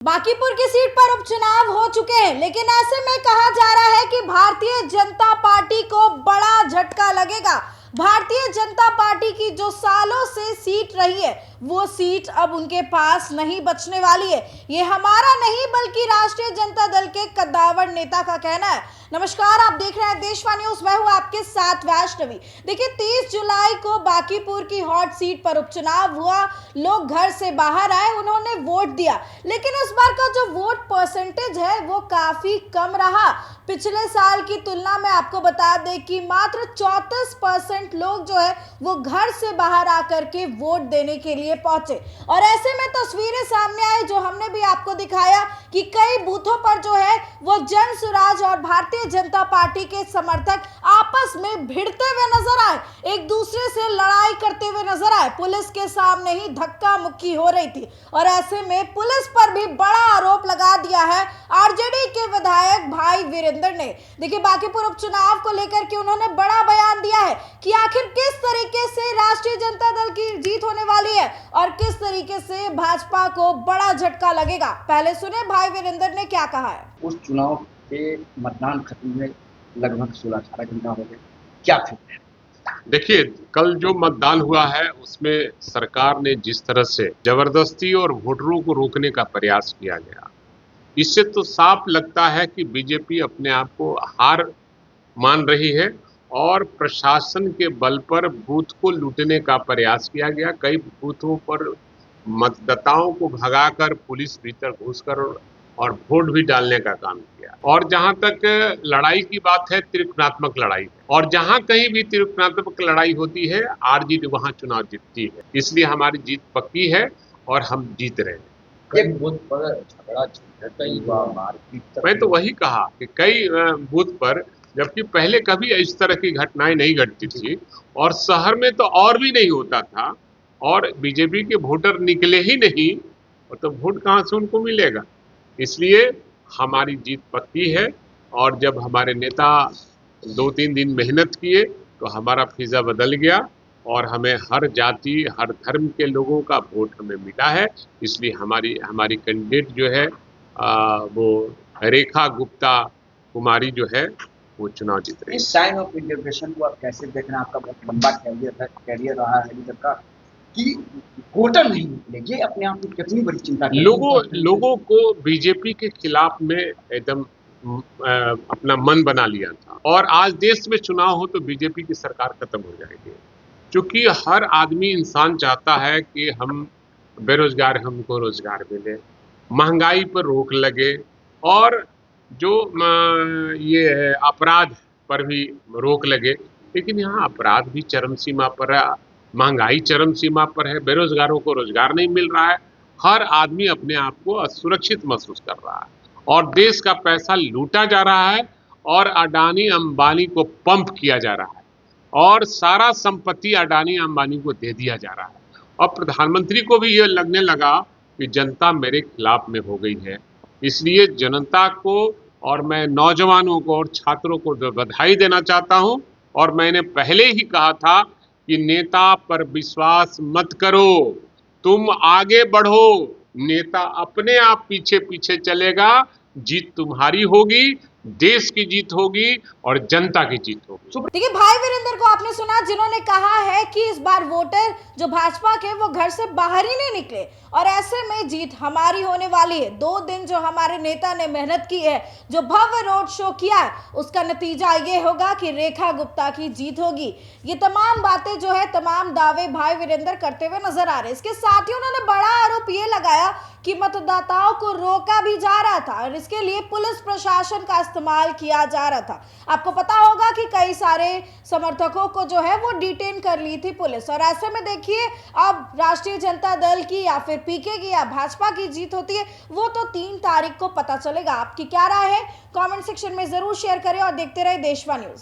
बांकीपुर की सीट पर उपचुनाव हो चुके हैं, लेकिन ऐसे में कहा जा रहा है कि भारतीय जनता पार्टी को बड़ा झटका लगेगा। भारतीय जनता पार्टी की जो सालों से सीट रही है, वो सीट अब उनके पास नहीं बचने वाली है। ये हमारा नहीं बल्कि राष्ट्रीय जनता दल के कद्दावर नेता का कहना है। नमस्कार, आप देख रहे हैं देशवाणी न्यूज। मैं हूं आपके साथ वैष्णवी। देखिए, 30 जुलाई को बांकीपुर की हॉट सीट पर उपचुनाव हुआ। लोग घर से बाहर आए, उन्होंने वोट दिया, लेकिन इस बार का जो वोट परसेंटेज है वो काफी कम रहा। पिछले साल की तुलना में आपको बता दें कि मात्र 34% लोग जो है वो घर से बाहर आकर के वोट देने के लिए पहुंचे। और ऐसे में तस्वीरें सामने आई जो हमने भी आपको दिखाया कि कई बूथों पर जो है वो जन स्वराज और भारतीय जनता पार्टी के समर्थक आपस में भिड़ते हुए नजर आए, एक दूसरे से लड़ाई करते हुए नजर आए। पुलिस के सामने ही धक्का मुक्की हो रही थी और ऐसे में पुलिस पर भी बड़ा आरोप लगा दिया है आरजेडी के विधायक भाई वीरेंद्र ने। देखिए, बांकीपुर उपचुनाव को लेकर के उन्होंने बड़ा बयान दिया है कि आखिर किस तरीके से राष्ट्रीय जनता दल की जीत होने वाली है और किस तरीके से भाजपा को बड़ा झटका लगेगा। पहले सुने भाई वीरेंद्र ने क्या कहा है। उस चुनाव के मतदान खत्म हुए लगभग 16-18 घंटा हो गए, क्या फिर? देखिए, कल जो मतदान हुआ है उसमें सरकार ने जिस तरह से जबरदस्ती और वोटरों को रोकने का प्रयास किया गया, इससे तो साफ लगता है कि बीजेपी अपने आप को हार मान रही है और प्रशासन के बल पर बूथ को लूटने का प्रयास किया गया। कई बूथों पर मतदाताओं को भगाकर पुलिस भीतर घुसकर और वोट भी डालने का काम किया। और जहां तक लड़ाई की बात है, त्रिकोणात्मक लड़ाई है, और जहां कहीं भी त्रिकोणात्मक लड़ाई होती है, आरजेडी वहां चुनाव जीतती है। इसलिए हमारी जीत पक्की है और हम जीत रहे हैं। एक बूथ पर झगड़ा कई बार मारपीट, मैं तो वही कहा कि कई बूथ पर, जबकि पहले कभी इस तरह की घटनाएं नहीं घटती थी और शहर में तो और भी नहीं होता था, और बीजेपी के वोटर निकले ही नहीं, और तो वोट कहां से उनको मिलेगा। इसलिए हमारी जीत पक्की है। और जब हमारे नेता 2-3 दिन मेहनत किए तो हमारा फिजा बदल गया और हमें हर जाति हर धर्म के लोगों का वोट हमें मिला है। इसलिए हमारी कैंडिडेट जो है वो रेखा गुप्ता कुमारी जो है वो चुनाव जीत रही है। इस साइन ऑफ इंटीग्रेशन को आप कैसे देख रहे हैं? आपका बहुत लंबा कैरियर रहा है अभी तक का, कि वोटर नहीं निकले, ये अपने आप में कितनी बड़ी चिंता है? लोगों को बीजेपी के खिलाफ में एकदम अपना मन बना लिया था, और आज देश में चुनाव हो तो बीजेपी की सरकार खत्म हो जाएगी। क्योंकि हर आदमी इंसान चाहता है कि हम बेरोजगार, हमको रोजगार मिले, महंगाई पर रोक लगे, और जो ये अपराध पर भी रोक लगे। लेकिन यहाँ अपराध भी चरम सीमा पर है, महंगाई चरम सीमा पर है, बेरोजगारों को रोजगार नहीं मिल रहा है, हर आदमी अपने आप को असुरक्षित महसूस कर रहा है और देश का पैसा लूटा जा रहा है और अडानी अंबानी को पंप किया जा रहा है और सारा संपत्ति अडानी अंबानी को दे दिया जा रहा है। और प्रधानमंत्री को भी यह लगने लगा कि जनता मेरे खिलाफ में हो गई है। इसलिए जनता को और मैं नौजवानों को और छात्रों को बधाई देना चाहता हूं। और मैंने पहले ही कहा था कि नेता पर विश्वास मत करो, तुम आगे बढ़ो, नेता अपने आप पीछे पीछे चलेगा, जीत तुम्हारी होगी, देश की जीत होगी और जनता की जीत होगी। देखिए, भाई वीरेंद्र को आपने सुना, जिन्होंने कहा है कि इस बार वोटर जो भाजपा के वो घर से बाहर ही नहीं निकले और ऐसे में जीत हमारी होने वाली है। 2 दिन जो हमारे नेता ने मेहनत की है, जो भव्य रोड शो किया है, उसका नतीजा ये होगा कि रेखा गुप्ता की जीत होगी। ये तमाम बातें जो है, तमाम दावे भाई वीरेंद्र करते हुए नजर आ रहे हैं। इसके साथ ही उन्होंने बड़ा आरोप ये लगाया कि मतदाताओं को रोका भी जा रहा था और इसके लिए पुलिस प्रशासन का इस्तेमाल किया जा रहा था। आपको पता होगा कि कई सारे समर्थकों को जो है वो डिटेन कर ली थी पुलिस। और ऐसे में देखिए, अब राष्ट्रीय जनता दल की या फिर पीके की या भाजपा की जीत होती है, वो तो 3 तारीख को पता चलेगा। आपकी क्या राय है? कमेंट सेक्शन में जरूर शेयर करें और देखते रहे देशवाणी न्यूज।